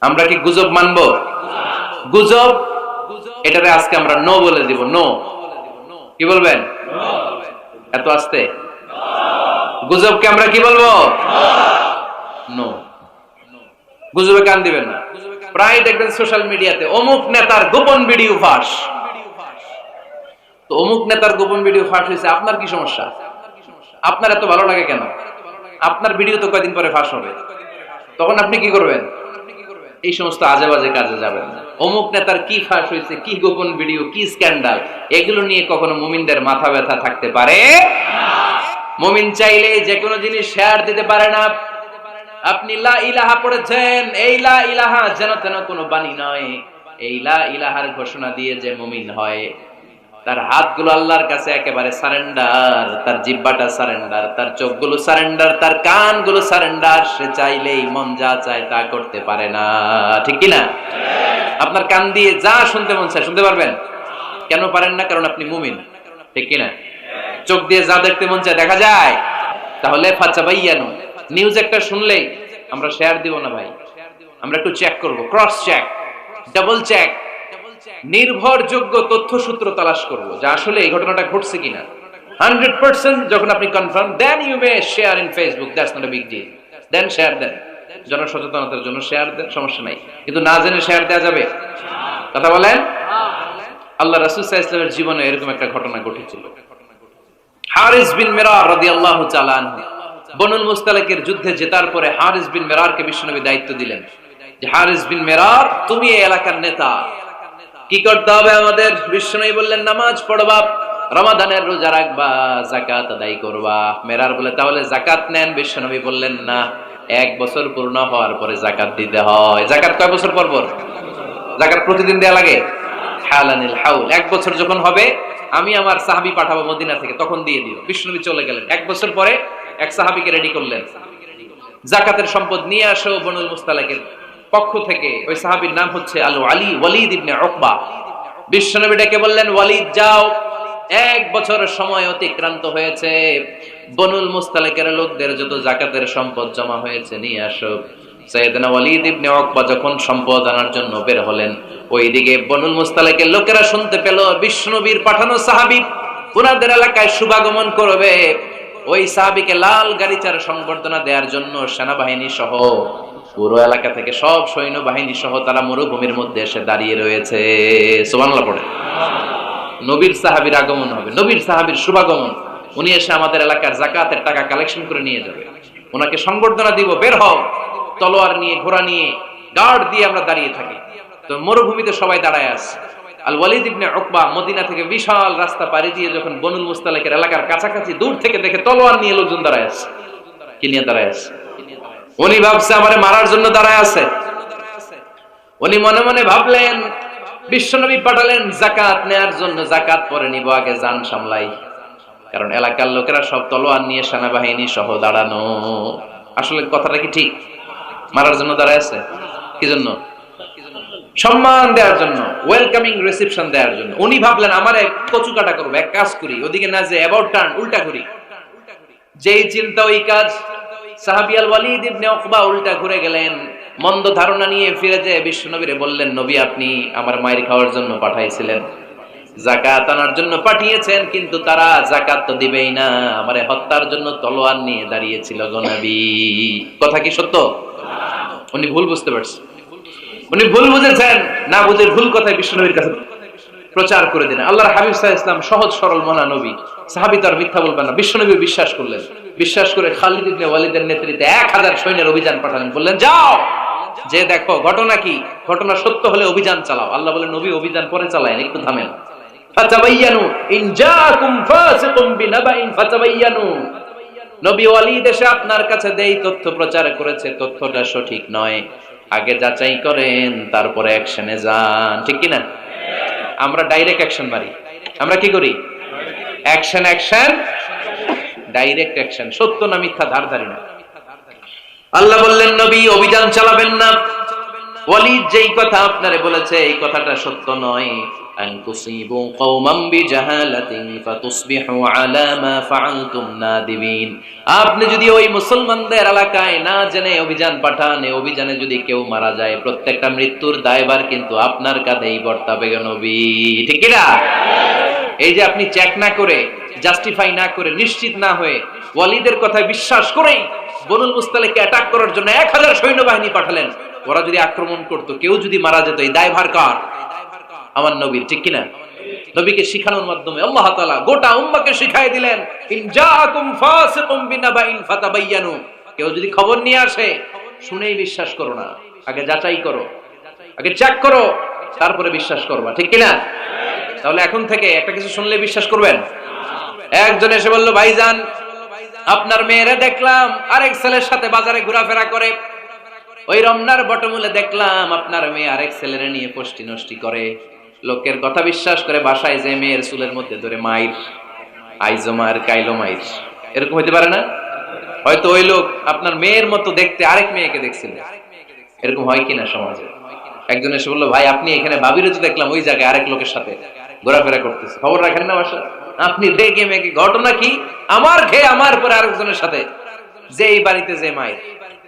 আমরা কি গুজব মানবো? গুজব এটারে আজকে আমরা নো বলে দিব। নো, কি বলবেন? এত আস্তে গুজবকে আমরা কি বলবো? নো। গুজবে কান দিবেন না। প্রায় দেখবেন সোশ্যাল মিডিয়াতে অমুক নেতার গোপন ভিডিও ফাঁস। তো অমুক নেতার গোপন ভিডিও ফাঁস হয়েছে, আপনার কি সমস্যা? আপনার এত ভালো লাগে কেন? আপনার ভিডিও তো কয়েকদিন পরে ফাঁস হবে, তখন আপনি কি করবেন? এই সমস্ত আজে বাজে কাজে যাবেন না। অমুক নেতার কি ফাঁস হয়েছে, কি গোপন ভিডিও, কি স্ক্যান্ডাল, এগুলো নিয়ে কখনো মুমিনদের মাথা ব্যথা থাকতে পারে? মুমিন চাইলে যে কোনো জিনিস শেয়ার দিতে পারে না। আপনি লা ইলাহা পড়েছেন, এই লা ইলাহা যেন তেন কোনো বাণী নয়। এই লা ইলাহার ঘোষণা দিয়ে যে মুমিন হয়, তার হাতগুলো আল্লাহর কাছে একেবারে সারেন্ডার, তার জিহ্বাটা সারেন্ডার, তার চোখগুলো সারেন্ডার, তার কানগুলো সারেন্ডার। সে চাইলেই মন যা চায় তা করতে পারে না, ঠিক কি না? আপনার কান দিয়ে যা শুনতে মন চায় শুনতে পারবেন? কেন পারেন না? কারণ আপনি মুমিন, ঠিক কি না? চোখ দিয়ে যা দেখতে মন চায় দেখা যায়। তাহলে ফাতাবাইয়ানু, নিউজ একটা শুনলেই আমরা শেয়ার দিব না ভাই, আমরা একটু চেক করব, ক্রস চেক, ডাবল চেক, নির্ভরযোগ্য তথ্যসূত্র তালাশ করব যে আসলে এই ঘটনাটা ঘটছে কিনা। 100% যখন আপনি confirm, then you may share in Facebook, that's not a big deal, then share দেন। জনসচেতনতার জন্য শেয়ার দেন, সমস্যা নাই, কিন্তু না জেনে শেয়ার দেওয়া যাবে? কথা বলেন। আল্লাহ রাসূল সাল্লাল্লাহু আলাইহি ওয়াসাল্লামের জীবনে এরকম একটা ঘটনা ঘটেছিল। হারিস বিন মিরার রাদিয়াল্লাহু তাআলা আনহু বনুল মুস্তালিকের যুদ্ধে জেতার পরে হারিস বিন মিরারকে বিশ্বনবী দায়িত্ব দিলেন যে হারিস বিন মিরার, তুমি এই এলাকার নেতা, কি করতে হবে আমাদের? বিশ্বনবী বললেন, নামাজ পড়বা, রমাদানের রোজা রাখবা, যাকাত আদায় করবা। মিরার বলে, তাহলে যাকাত নেন। বিশ্বনবী বললেন, না, 1 বছর পূর্ণ হওয়ার পরে যাকাত দিতে হয়। যাকাত কয় বছর পর পর? যাকাত প্রতিদিন দেয়া লাগে। হালানিল হাউল, 1 বছর যখন হবে আমি আমার সাহাবী পাঠাবো মদিনা থেকে, তখন দিয়ে দিও। বিশ্বনবী চলে গেলেন। 1 বছর পরে এক সাহাবীকে রেডি করলেন, যাকাতের সম্পদ নিয়ে আসো বনুল মুস্তালিকের পক্ষ থেকে। ওই সাহাবীর নাম হচ্ছে ওয়ালিদ ইবনে উকবা। বিশ্বনবী ডেকে বললেন, ওয়ালিদ যাও, 1 বছর সময় অতিক্রান্ত হয়েছে, বনুল মুস্তালিকের লোকদের যত যাকাতের সম্পদ জমা হয়েছে নিয়ে আসো। সাইয়েদনা ওয়ালিদ ইবনে উকবা যখন সম্পদ আনার জন্য বের হলেন, ওইদিকে বনুল মুস্তালিকের লোকেরা শুনতে পেল বিশ্বনবীর পাঠানো সাহাবী ওনাদের এলাকায় শুভাগমন করবে। ওই সাহাবীকে লাল গালিচার সংবর্ধনা দেওয়ার জন্য সেনাবাহিনী সহ পুরো এলাকা থেকে সব সৈন্যবাহিনী সহ তারা মরুভূমির মধ্যে এসে দাঁড়িয়ে রয়েছে। সুবহানাল্লাহ পড়ে। নবীর সাহাবীর আগমন হবে, নবীর সাহাবীর শুভাগমন। উনি এসে আমাদের এলাকার যাকাতের টাকা কালেকশন করে নিয়ে যাবে, ওনাকে সংবর্ধনা দিব, বের হও। তলোয়ার নিয়ে, ঘোড়া নিয়ে, গার্ড দিয়ে আমরা দাঁড়িয়ে থাকি। তো মরুভূমিতে সবাই দাঁড়ায় আছে। আল ওয়ালিদ ইবনে উকবা মদিনা থেকে বিশাল রাস্তা পাড়ি দিয়ে যখন বনুল মুস্তালিকের এলাকার কাছাকাছি দূর থেকে দেখে তলোয়ার নিয়ে লোকজন দাঁড়ায় আছে। কি নিয়ে দাঁড়ায় আছে? উনি ভাবছে আমারে মারার জন্য দাঁড়ায় আছে। উনি মনে মনে ভাবলেন, বিশ্বনবী পাঠালেন যাকাত নেয়ার জন্য, যাকাত পরে নিব, আগে জান সামলাই। কারণ এলাকার লোকেরা সব তলোয়ার নিয়ে সেনাবাহিনী সহ দাঁড়ানো। আসলে কথাটা কি ঠিক? মারার জন্য দাঁড়ায় আছে। কি জন্য? সম্মান দেওয়ার জন্য, ওয়েলকামিং রিসেপশন দেওয়ার জন্য। উনি ভাবলেন আমারে কচু কাটা করবো, এক কাজ করি, ওদিকে না যে অ্যাবাউট টার্ন, উল্টা করি। যেই চিন্তা ওই কাজ। সাহাবী আল ওয়ালিদ ইবনে উকবা উল্টা ঘুরে গেলেন, মন্দ ধারণা নিয়ে ফিরে যেয়ে বিশ্বনবীরে বললেন, নবী আপনি আমার মায়ের খাওয়ার জন্য পাঠাইছিলেন, যাকাত আনার জন্য পাঠিয়েছেন, কিন্তু তারা যাকাত তো দিবেই না, আমারে হত্যার জন্য তলোয়ার নিয়ে দাঁড়িয়েছিল গো নবী। কথা কি সত্য? উনি ভুল বুঝতে পারছেন, উনি ভুল বুঝেছেন। না বুঝে ভুল কথাই বিশ্বনবীর কাছে প্রচার করে দিলেন। আল্লাহর হাবিব সাল্লাল্লাহু আলাইহি ওয়াসাল্লাম সহজ সরল মনা নবী, সাহাবী তার মিথ্যা বলবেন না। বিশ্বনবী বিশ্বাস করলেন। বিশ্বাস করে খালিদ ইবনে ওয়ালিদের নেতৃত্বে 1000 সৈন্যের অভিযান পাঠালেন। বললেন, যাও, যে দেখো ঘটনা কি, ঘটনা সত্য হলে অভিযান চালাও। আল্লাহ বলেন, নবী অভিযান পরে চালায়েন, একটু থামেন। ফাতাবায়ানু ইন জাআকুম ফাসিকুম বিনাবাইন ফাতাবায়ানু। নবী ওয়ালিদ এসে আপনার কাছে দেই তথ্য প্রচার করেছে, তথ্যটা সঠিক নয়, আগে যাচাই করেন, তারপরে অ্যাকশনে যান। ঠিক কি না? আমরা ডাইরেক্ট অ্যাকশন মারি। আমরা কি করি? Action, action, direct action. সত্য না মিথ্যা ধার ধারি না। আল্লাহ বললেন, নবী অভিযান চালাবেন না, ওয়ালিদ যেই কথা আপনারে বলেছে এই কথাটা সত্য নয়। আন তুসিবু কওমান বিজাহালাতিন ফাতুসবিহু আলা মা ফাআলতুম নাদিবিন। আপনি যদি ওই মুসলমানদের এলাকায় না জেনে অভিযান পাঠান, এই অভিযানে যদি কেউ মারা যায়, প্রত্যেকটা মৃত্যুর দায়ভার কিন্তু আপনার কাঁধেই বর্তাবে নবী, ঠিক কি না? এই যে আপনি চেক না করে, জাস্টিফাই না করে, নিশ্চিত না হয়ে, ওয়ালিদের কথায় বিশ্বাস করেই বনুল মুস্তালিককে অ্যাটাক করার জন্য 1000 সৈন্যবাহিনী পাঠালেন। ওরা যদি আক্রমণ করতো, কেউ যদি মারা যেত, এই দায়ভার কার? আমার নবীর, ঠিক কিনা? নবীকে শিখানোর মাধ্যমে আল্লাহ তাআলা গোটা উম্মাহকে শিখাই দিলেন, ইন জাআকুম ফাসিকুম বিনাবাইন ফাতাবায়ানু। কেউ যদি খবর নিয়ে আসে, শুনেই বিশ্বাস করো না, আগে যাচাই করো, আগে চেক করো, তারপরে বিশ্বাস করবা, ঠিক কিনা? তাহলে এখন থেকে একটা কিছু শুনলে বিশ্বাস করবেন? একজন এসে বলল, ভাইজান আপনার মেয়েরে দেখলাম আরেক ছেলের সাথে বাজারে ঘোরাফেরা করে, ওই রমনার বটমূলে দেখলাম আপনার মেয়ে আরেক ছেলেরে নিয়ে পষ্টি নষ্টি করে। লোকের কথা বিশ্বাস করে বাসায় যে মেয়ের চুলের মধ্যে ধরে মাইর, আইজো মার কাইলো মাইর, এরকম হইতে পারে না? হয়তো ওই লোক আপনার মেয়ের মতো দেখতে আরেক মেয়েকে দেখছিল। এরকম হয় কিনা সমাজে? একজন এসে বললো, ভাই আপনি এখানে ভাবিরে তো দেখলাম ওই জায়গায় আরেক লোকের সাথে ঘোরাফেরা করতেছে, খবর রাখেন না বাসা? আপনি দেখে মেয়েকে, ঘটনা কি? আমার খেয়ে আমার পরে আরেকজনের সাথে, যে এই বাড়িতে যে মায়ের,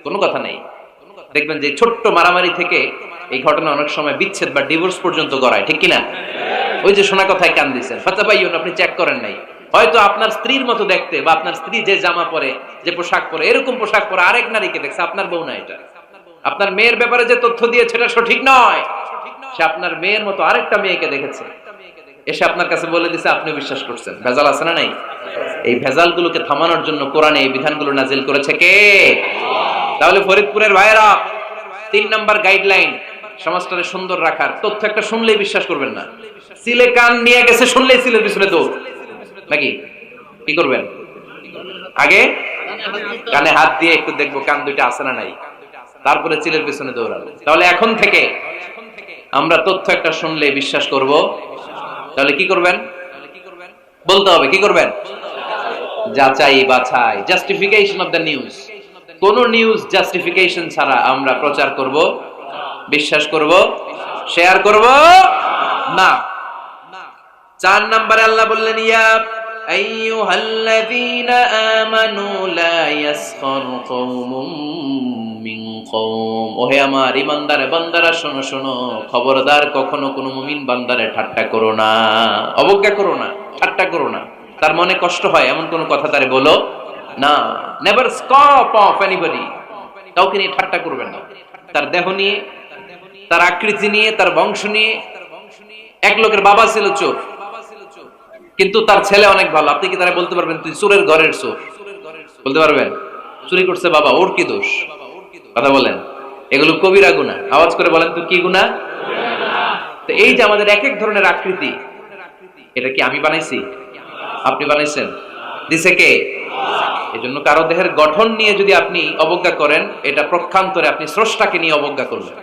কোনো কথা নেই। দেখবেন যে ছোট্ট মারামারি থেকে এই ঘটনা অনেক সময় বিচ্ছেদ বা ডিভোর্স পর্যন্ত গড়ায়, ঠিক কিনা? ওই যে শোনা কথায় কান দিচ্ছেন, ফাতাবাইয়ুন, আপনি চেক করেন নাই। হয়তো আপনার স্ত্রীর মতো দেখতে বা আপনার স্ত্রী যে জামা পরে, যে পোশাক পরে, এরকম পোশাক পরে আরেক নারীকে দেখছে, আপনার বউ না এটা। আপনার মেয়ের ব্যাপারে যে তথ্য দিয়েছে এটা সঠিক নয়, সে আপনার মেয়ের মতো আরেকটা মেয়েকে দেখেছে, এসে আপনার কাছে বলে দিছে, আপনি বিশ্বাস করছেন। ভেজাল আছে না নাই? এই ভেজালগুলোকে থামানোর জন্য কোরআনে এই বিধানগুলো নাজিল করেছে কে? তাহলে ফরিদপুরের ভাইয়েরা, 3 নাম্বার গাইডলাইন সমাজটাকে সুন্দর রাখার, তথ্য একটা শুনলেই বিশ্বাস করবেন না। সিলে কান নিয়ে গেছে, শুনলেই সিলের পিছনে দৌড়, নাকি? কি করবেন? আগে কানে হাত দিয়ে একটু দেখবো কান দুইটা আছে না নাই, তারপরে চিলের পিছনে দৌড়াবো। তাহলে এখন থেকে আমরা তথ্য একটা শুনলে বিশ্বাস করব। তাহলে কি করবেন? বলতে হবে কি করবেন? যাচাই বাছাই, জাস্টিফিকেশন অফ দ্য নিউজ। কোন নিউজ জাস্টিফিকেশন ছাড়া আমরা প্রচার করব, বিশ্বাস করব, শেয়ার করব না। 4 নম্বরে আল্লাহ বললেন, ইয়া আইয়ুহাল্লাযীনা আমানু লা ইয়াসখার কওমুম মিন কওম। ওহে আমার ঈমানদার বান্দারা, শোনো শোনো, খবরদার কখনো কোনো মুমিন বান্দারে ঠাট্টা করো না, অবজ্ঞা করো না, ঠাট্টা করো না। তার মনে কষ্ট হয় এমন কোন কথা তারে বলো না। Never scoff of anybody. কাউকে নিয়ে ঠাট্টা করবেন না, তার দেহ নিয়ে, তার আকৃতি নিয়ে, তার বংশ নিয়ে। এক লোকের বাবা ছিল চোর, কিন্তু তার ছেলে অনেক ভালো। আপনি কি তারা বলতে পারবেন তুই চোরের ঘরের চোর? বলতে পারবেন? চুরি করছে বাবা, ওর কি দোষ? কথা বলেন। এগুলো কবিরা গুনাহ। আওয়াজ করে বলেন তো কি গুনাহ? তো এই যে আমাদের এক এক ধরনের আকৃতি, এটা কি আমি বানাইছি? আপনি বানাইছেন? দিছে কে? এজন্য কারো দেহের গঠন নিয়ে যদি আপনি অবজ্ঞা করেন, এটা প্রক্ষান্তরে আপনি স্রষ্টাকে নিয়ে অবজ্ঞা করলেন।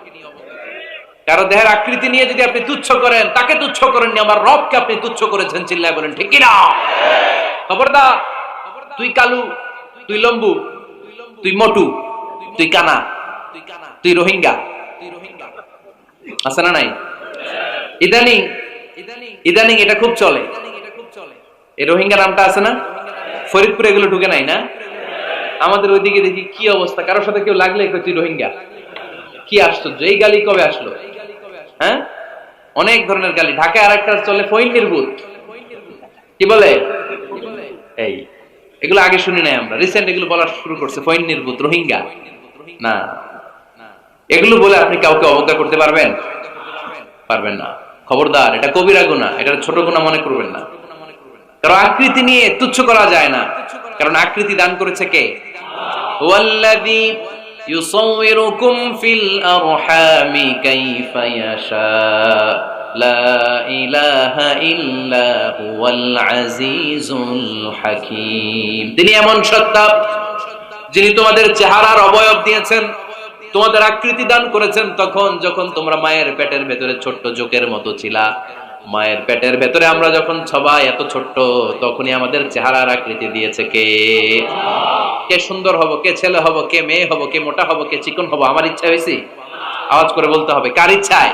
কারো দেহের আকৃতি নিয়ে যদি আপনি তুচ্ছ করেন, তাকে তুচ্ছ করেননি, আমার রবকে আপনি তুচ্ছ করেছেন। চিল্লায় বলেন ঠিক কি না? খবরদার, তুই কালু, তুই লম্বু, তুই মোটু, তুই কানা, তুই রোহিঙ্গা, আছে না নাই? ইদানিং ইদানিং এটা খুব চলে। এই রোহিঙ্গা নামটা আছে না? ফরিদপুরে এগুলো ঢুকে নাই না? আমাদের ওইদিকে দেখি কি অবস্থা, কারোর সাথে কেউ লাগলে তুই রোহিঙ্গা। কি আশ্চর্য, এই গালি কবে আসলো? হ্যাঁ, অনেক ধরনের গালি। ঢাকায় আরেকটা চলে ফইন্নির ভূত, কি বলে? এই এগুলো আগে শুনি নাই আমরা, রিসেন্ট এগুলো বলা শুরু করছে। ফইন্নির ভূত, রোহিঙ্গা না, এগুলো বলে আপনি কাউকে অবজ্ঞা করতে পারবেন? পারবেন না। খবরদার, এটা কবিরা গুনাহ, এটা ছোট গুনাহ মনে করবেন না। কারণ আকৃতি নিয়ে তুচ্ছ করা যায় না, কারণ আকৃতি দান করেছে কে? ওয়াল্লাযী ইউসাউইরুকুম ফিল আরহামি কাইফা ইয়াশা লা ইলাহা ইল্লা হুয়াল আজিজুল হাকীম। তিনি এমন সত্তা যিনি তোমাদের চেহারার অবয়ব দিয়েছেন, তোমাদের আকৃতি দান করেছেন তখন যখন তোমরা মায়ের পেটের ভেতরে ছোট্ট জোকের মতো ছিলা। মায়ের পেটের ভেতরে আমরা যখন সবাই এত ছোট্ট, তখনই আমাদের চেহারার আকৃতি দিয়েছে কে? কে সুন্দর হব, কে ছেলে হব, কে মেয়ে হব, কে মোটা হব, কে চিকন হব আমার ইচ্ছা হয়েছে? আওয়াজ করে বলতে হবে, কার ইচ্ছায়?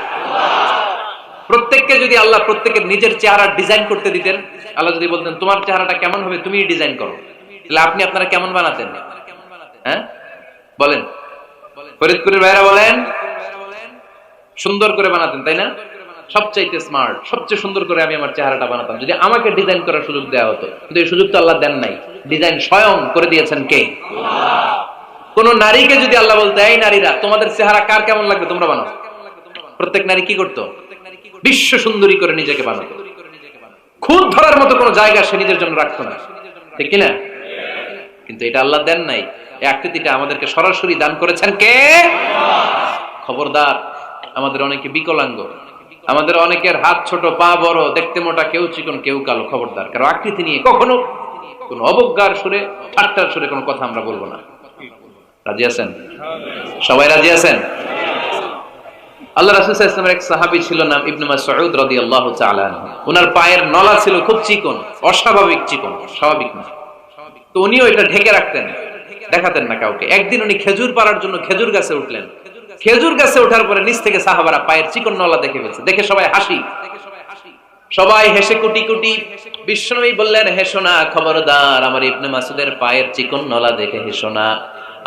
প্রত্যেককে যদি আল্লাহ প্রত্যেকের নিজের চেহারা ডিজাইন করতে দিতেন, আল্লাহ যদি বলতেন তোমার চেহারাটা কেমন হবে তুমি ডিজাইন করো, তাহলে আপনি আপনারা কেমন বানাতেন? হ্যাঁ বলেন, ফরিদপুরের ভাইরা বলেন, সুন্দর করে বানাতেন তাই না? সবচাইতে স্মার্ট, সবচেয়ে সুন্দর করে আমি আমার চেহারাটা বানাতাম যদি আমাকে ডিজাইন করার সুযোগ দেওয়া হতো। কিন্তু এই সুযোগ তো আল্লাহ দেন নাই। ডিজাইন স্বয়ং করে দিয়েছেন কে? কোন নারীকে যদি আল্লাহ বলতে, এই নারীরা তোমাদের চেহারা কার কেমন লাগবে তোমরা বানাও, প্রত্যেক নারী কি করতো? বিশ্ব সুন্দরী করে নিজেকে বানাতো। খুদ ধরার মতো কোন জায়গা সে নিজের জন্য রাখতো না, ঠিক কিনা? কিন্তু এটা আল্লাহ দেন নাই। এই আকৃতিটা আমাদেরকে সরাসরি দান করেছেন কে? খবরদার, আমাদের অনেকে বিকলাঙ্গ, আমাদের অনেকের হাত ছোট, পা বড়, দেখতে মোটা, কেউ চিকন কেউ কালো। খবরদার, কারণ আকৃতি নিয়ে কখনো কোন অবজ্ঞার সুরে, ঠাট্টার সুরে কোনো কথা আমরা বলবো না। রাজি আছেন? সবাই রাজি আছেন? আল্লাহ রাসূল সাল্লাল্লাহু আলাইহি ওয়াসাল্লামের এক সাহাবী ছিল, নাম ইবনে মাসউদ রাদিয়াল্লাহু তাআলা আনহু। ওনার পায়ের নলা ছিল খুব চিকন, অস্বাভাবিক চিকন, স্বাভাবিক না। তো উনিও এটা ঢেকে রাখতেন, দেখাতেন না কাউকে। একদিন উনি খেজুর পাড়ার জন্য খেজুর গাছে উঠলেন। খেজুর গাছে ওঠার পরে নিচ থেকে সাহাবারা পায়ের চিকন নলা দেখে ফেলছে। দেখে সবাই হাসি, সবাই হেসে কুটি কুটি। বিশ্বনবী বললেন, হেসো না, খবরদার, আমার ইবনে মাসউদের পায়ের চিকন নলা দেখে হেসো না।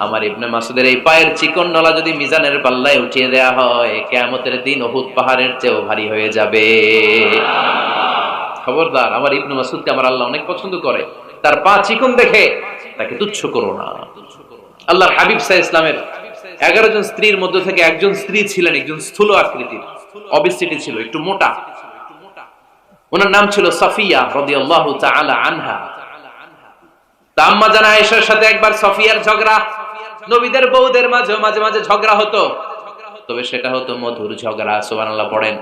আমার ইবনে মাসউদের এই পায়ের চিকন নলা যদি মিজানের পাল্লায় উঠিয়ে দেয়া হয়, কিয়ামতের দিন উহুদ পাহাড়ের চেয়েও ভারী হয়ে যাবে। খবরদার, আমার ইবনে মাসউদকে আমার আল্লাহ অনেক পছন্দ করে, তার পা চিকন দেখে তাকে তুচ্ছ করো না। আল্লাহর হাবিব সাল্লাল্লাহু আলাইহি ওয়াসাল্লামের 11 জন স্ত্রীর মধ্যে থেকে একজন স্ত্রী ছিলেন একজন স্থূল আকৃতির, অবিসিটি ছিল, একটু মোটা। ওনার নাম ছিল সাফিয়া রাদিয়াল্লাহু তাআলা আনহা। আম্মা জান আয়েশার সাথে একবার সাফিয়ার ঝগড়া। নবীদের বউদের মাঝে মাঝে মাঝে ঝগড়া হতো, তবে সেটা হতো মধুর ঝগড়া। সুবহানাল্লাহ পড়েন।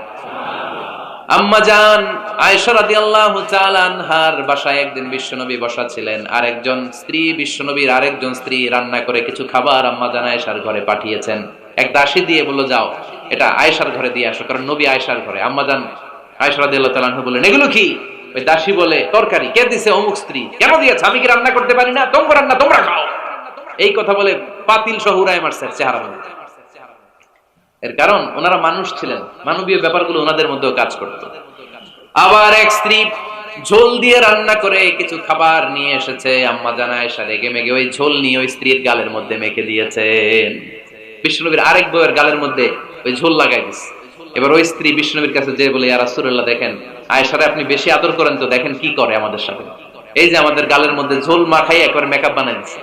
আম্মা জান আয়েশা রাদিয়াল্লাহু তাআলা আনহার বাসায় একদিন বিশ্বনবী বসা ছিলেন, আর একজন স্ত্রী, বিশ্বনবীর আরেকজন স্ত্রী রান্না করে কিছু খাবার আম্মা জান আয়েশার ঘরে পাঠিয়েছেন। এক দাসী দিয়ে বলল, যাও এটা আয়েশার ঘরে দিয়ে আসো, কারণ নবী আয়েশার ঘরে। আম্মা জান আয়েশা রাদিয়াল্লাহু তাআলা আনহা বললেন, এগুলো কি? ওই দাসী বলে, তরকারি। কে দিছে? অমুক স্ত্রী। কেন দিয়েছে? আমি কি রান্না করতে পারি না? তোমরা রান্না তোমরা খাও। এই কথা বলে পাতিল সহ উড়ায় মারছে চেহারা মধ্যে। এর কারণ ওনারা মানুষ ছিলেন, মানবীয় ব্যাপারগুলো ওনাদের মধ্যেও কাজ করত। আবার এক স্ত্রী ঝোল দিয়ে রান্না করে কিছু খাবার নিয়ে এসেছে। আম্মা জান আয়েশা রেগে মেগে ওই ঝোল নিয়ে ওই স্ত্রীর গালের মধ্যে মেখে দিয়েছেন। বিশ্বনবীর আরেক বউয়ের গালের মধ্যে ওই ঝোল লাগাই দিয়েছে। এবার ওই স্ত্রী বিশ্বনবীর কাছে যে বলে, ইয়া রাসূলুল্লাহ, দেখেন আয়েশারে আপনি বেশি আদর করেন তো, দেখেন কি করে আমাদের সাথে। এই যে আমাদের গালের মধ্যে ঝোল মাখাই একবার মেকআপ বানাই দিচ্ছে।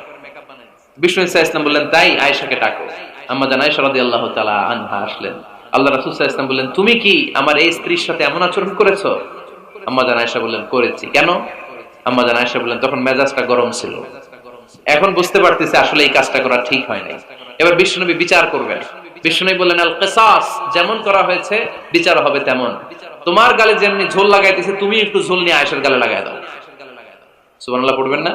বিষ্ণু সাল্লাল্লাহু আলাইহি ওয়াসাল্লাম বললেন, তাই, আয়েশাকে ডাকো। আম্মা জান আয়েশা রাদিয়াল্লাহু তাআলা আনহা আসলেন। আল্লাহ রাসূল সাল্লাল্লাহু আলাইহি ওয়াসাল্লাম বললেন, তুমি কি আমার এই স্ত্রীর সাথে এমন আচরণ করেছো? আম্মা জান আয়েশা বললেন, করেছি। কেন? আম্মা জান আয়েশা বললেন, তখন মেজাজটা গরম ছিল, এখন বুঝতে পারতেছি আসলে এই কাজটা করা ঠিক হয় নাই। এবার বিশ্বনবী বিচার করবেন। বিশ্বনবী বললেন, আল কিসাস, যেমন করা হয়েছে বিচার হবে তেমন। তোমার গালে যেমনি ঝোল লাগাইতেছে, তুমি একটু ঝোল নিয়ে আয়েশার গালে লাগাই দাও। সুবহানাল্লাহ পড়বেন না?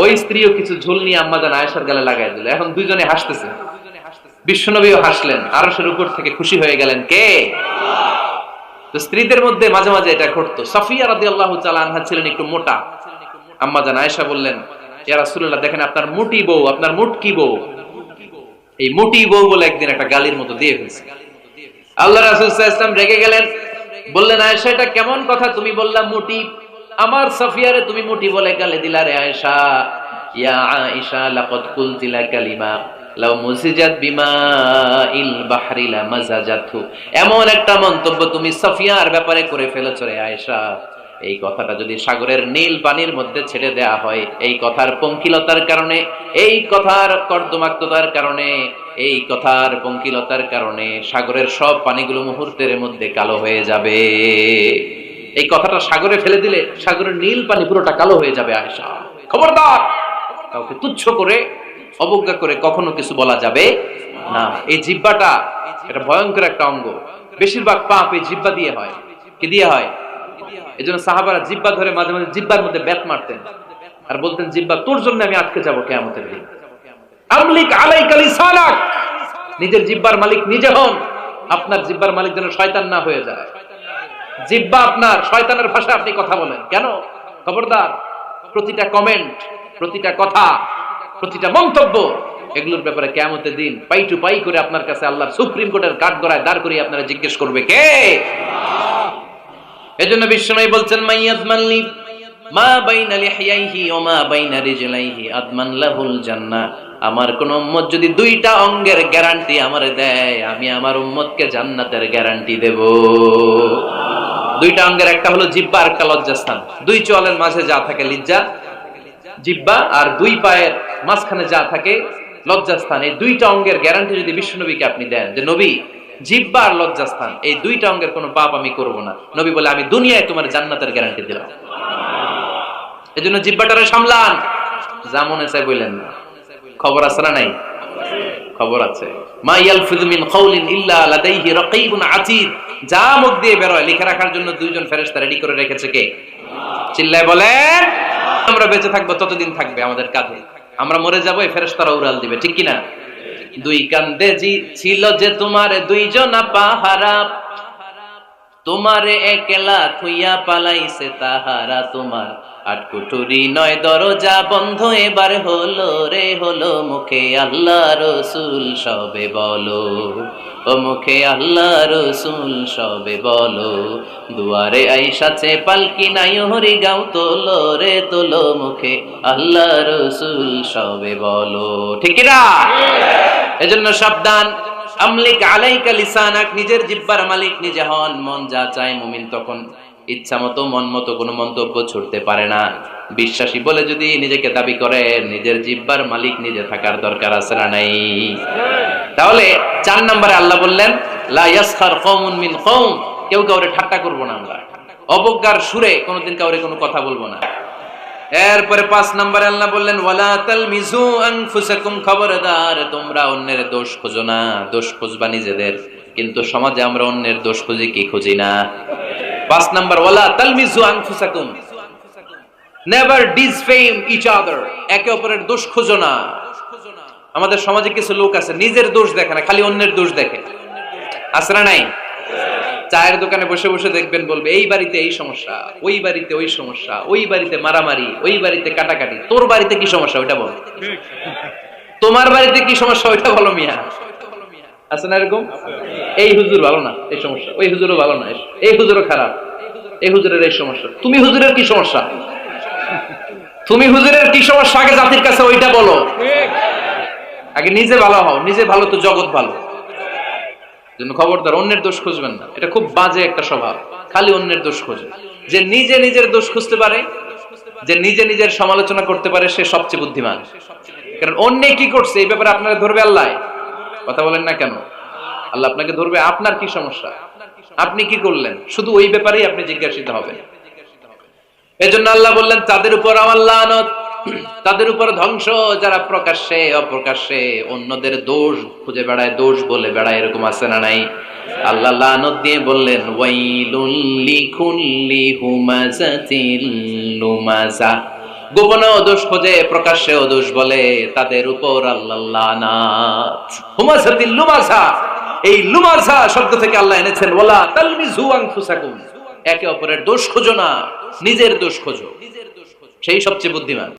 ওই স্ত্রীও কিছু ঝোল নিয়ে আম্মা জান আয়েশার গালে লাগাই দিল। এখন দুইজনে হাসতেছে, বিশ্বনবীও হাসলেন, আরশের উপর থেকে খুশি হয়ে গেলেন কে? তো স্ত্রীদের মধ্যে মাঝে মাঝে এটা ঘটতো। সাফিয়া রাদিয়াল্লাহু তাআলা আনহা ছিলেন একটু মোটা। আম্মা জান আয়েশা বললেন, ইয়া রাসূলুল্লাহ, দেখেন আপনার মুটি বউ, আপনার মুটকি বউ, এই মুটি বউ বলে একদিন একটা গালির মতো দিয়ে ফেলছে। আল্লাহ রাসূল সাল্লাল্লাহু আলাইহি ওয়াসাল্লাম রেগে গেলেন, বললেন, আয়েশা এটা কেমন কথা তুমি বললা মুটি? আমার সাফিয়ারে তুমি মুটি বলে গালি দিলা রে আয়েশা। ইয়া আয়েশা, লাকাদ কুলতিলা কালিমা লাউ মুসিজাত বিমাইল বাহরি লামাজাজাতু, এমন একটা মন্তব্য তুমি সাফিয়ার ব্যাপারে করে ফেলেছো রে আয়েশা, এই কথাটা যদি সাগরের নীল পানির মধ্যে ছেড়ে দেয়া হয়, এই কথার পঙ্কিলতার কারণে, এই কথার কর্দমাক্ততার কারণে, এই কথার পঙ্কিলতার কারণে সাগরের সব পানিগুলো মুহূর্তের মধ্যে কালো হয়ে যাবে। এই কথাটা সাগরে ফেলে দিলে সাগরের নীল পানি পুরোটা কালো হয়ে যাবে। আয়েশা, খবরদার, কাউকে তুচ্ছ করে, অবজ্ঞা করে কখনো কিছু বলা যাবে না। এই জিহ্বাটা এটা ভয়ঙ্কর একটা অঙ্গ। বেশিরভাগ পাপ এই জিহ্বা দিয়ে হয়। কি দিয়ে হয়? এজন্য সাহাবারা জিহ্বা ধরে মাঝে মাঝে জিহ্বার মধ্যে ব্যাট মারতেন আর বলতেন, জিহ্বা তোর জন্য আমি আটকে যাব কিয়ামতের দিন। আমলিক আলাইকা লিসানাক, নিজের জিহ্বার মালিক নিজে হন, আপনার জিহ্বার মালিক যেন শয়তান না হয়ে যায়। জিহ্বা আপনার, শয়তানের ভাষায় আপনি কথা বলেন কেন? খবরদার, প্রতিটা কমেন্ট, প্রতিটা কথা, প্রতিটা মন্তব্য এগুলোর ব্যাপারে কিয়ামতের দিন পাই টু পাই করে আপনার কাছে আল্লাহর সুপ্রিম কোর্টের কাঠগড়ায় দাঁড় করিয়ে আপনারা জিজ্ঞেস করবে কে? এজন্য বিশ্বনবী বলছেন মাইয়াজমানলি মা বাইনা লিহইয়াইহি ওয়া মা বাইনা রিজলাইহি আদমান লাহুল জান্নাহ। আমার কোন উম্মত যদি দুইটা অঙ্গের গ্যারান্টি আমারে দেয়, আমি আমার উম্মতকে জান্নাতের গ্যারান্টি দেব। দুইটা অঙ্গের একটা হলো জিহ্বা আর একটা লজ্জাস্থান। দুই চোয়ালের মাঝে যা থাকে লিজ্জা জিহ্বা, আর দুই পায়ের মাঝখানে যা থাকে লজ্জাস্থান। এই দুইটা অঙ্গের গ্যারান্টি যদি বিশ্বনবীকে আপনি দেন যে নবী জিহ্বা আর লজ্জাস্থান এই দুইটা অঙ্গের কোনো পাপ আমি করব না, নবী বলে আমি দুনিয়ায় তোমার জান্নাতের গ্যারান্টি দিলাম। এজন্য জিহ্বাটারে সামলান, যা মনে চায় বললেন না। খবর আছে না নাই? খবর আছে। মা ইয়ালফিযু মিন কাওলিন ইল্লা লাদাইহি রাকীবুন আতীদ। যা মুখ দিয়ে বের হয় লিখে রাখার জন্য দুইজন ফেরেশতা রেডি করে রেখেছে কে? চিল্লায় বলেন। আমরা বেঁচে থাকবো ততদিন থাকবে আমাদের কাঁধে, আমরা মরে যাবো এই ফেরেশতারা উড়াল দিবে, ঠিক কি না? দুই কান্দে ছিল যে তোমার দুইজনা পাহারা, তোমারে একলা থুইয়া পালাইছে তাহারা। তোমার আটকুঠুরি নয় দরজা বন্ধ এবার হলো রে হলো, মুখে আল্লাহ রসুল সবে বলো, ও মুখে আল্লাহ রসুল সবে বলো। দুয়ারে আইসাছে পালকি নাই হরি গাও তোলো রে তোলো, মুখে আল্লাহ রসুল সবে বলো, ঠিক না? এজন্য সাবধান। আমলিক আলাইকা লিসানাক, নিজের জিহ্বার মালিক নিজে হন। মন যা চায় মুমিন তখন ইচ্ছা মতো মন মতো কোনো মন্তব্য ছুড়তে পারে না। বিশ্বাসী বলে যদি নিজেকে দাবি করে, নিজের জিহ্বার মালিক নিজে থাকার দরকার আছে না নাই? তাহলে 4 নম্বরে আল্লাহ বললেন লা ইয়াসখার কওমুন মিন কওম, কেউ কাউরে ঠাট্টা করব না, আমরা অবজ্ঞার সুরে কোনোদিন কাউরে কোনো কথা বলবো না। এরপরে 5 নম্বরে আল্লাহ বললেন ওয়ালা তালমিজু আনফুসাকুম, খবরদার তোমরা অন্যের দোষ খোঁজো না। দোষ খুঁজবা নিজেদের, কিন্তু সমাজে আমরা অন্যের দোষ খুঁজি কি খুঁজি না? 5 নম্বর ওয়ালা তালমিজু আনফুসাকুম, নেভার ডিসফেম ইচ আদার, একে অপরের দোষ খোঁজো না। আমাদের সমাজে কিছু লোক আছে নিজের দোষ দেখে না, খালি অন্যের দোষ দেখে, আছে না নাই? চায়ের দোকানে বসে বসে দেখবেন বলবে এই বাড়িতে এই সমস্যা, ওই বাড়িতে ওই সমস্যা, ওই বাড়িতে মারামারি, ওই বাড়িতে কাটাকাটি। তোর বাড়িতে কি সমস্যা ওইটা বল, তোমার বাড়িতে কি সমস্যা ওইটা বলো মিয়া। আছে না এরকম? এই হুজুর ভালো না, এই সমস্যা, ওই হুজুরও ভালো না, এই হুজুরও খারাপ, এই হুজুরের এই সমস্যা। তুমি হুজুরের কি সমস্যা? তুমি হুজুরের কি সমস্যা আগে জাতির কাছে ওইটা বলো। আগে নিজে ভালো হও, নিজে ভালো তো জগৎ ভালো। জন্য খবরদার অন্যের দোষ খুঁজবেন না, এটা খুব বাজে একটা স্বভাব। খালি অন্যের দোষ খোঁজে। যে নিজে নিজের দোষ খুঁজতে পারে, যে নিজে নিজের সমালোচনা করতে পারে, সে সবচেয়ে বুদ্ধিমান। কারণ অন্য কি করছে এই ব্যাপারে আপনারা ধরবে আল্লাহ। কথা বলেন না কেন? আল্লাহ আপনাকে ধরবে আপনার কি সমস্যা, আপনি কি করলেন, শুধু ওই ব্যাপারেই আপনি জিজ্ঞাসিত হবেন। এজন্য আল্লাহ বললেন তাদের উপর আমার লানত, তাদের উপর ধ্বংস যারা প্রকাশ্যে অপ্রকাশ্যে অন্যদের দোষ খুঁজে বেড়ায়, দোষ বলে বেড়ায়, এরকম আছে না নাই? আল্লাহ লানত দিয়ে বললেন ওয়াইলুল লিকুল্লি হুমাযাতিল লুমাযা, গোপনে দোষ খোঁজে প্রকাশ্যে দোষ বলে, তাদের উপর আল্লাহ লানাত। হুমাযাতিল লুমাযা, এই লুমাযা শব্দ থেকে আল্লাহ এনেছেন ওয়ালা তালমিজু আনফুসাকুম, একে অপরের দোষ খোঁজো না, নিজের দোষ খোঁজো, সেই সবচেয়ে বুদ্ধিমান।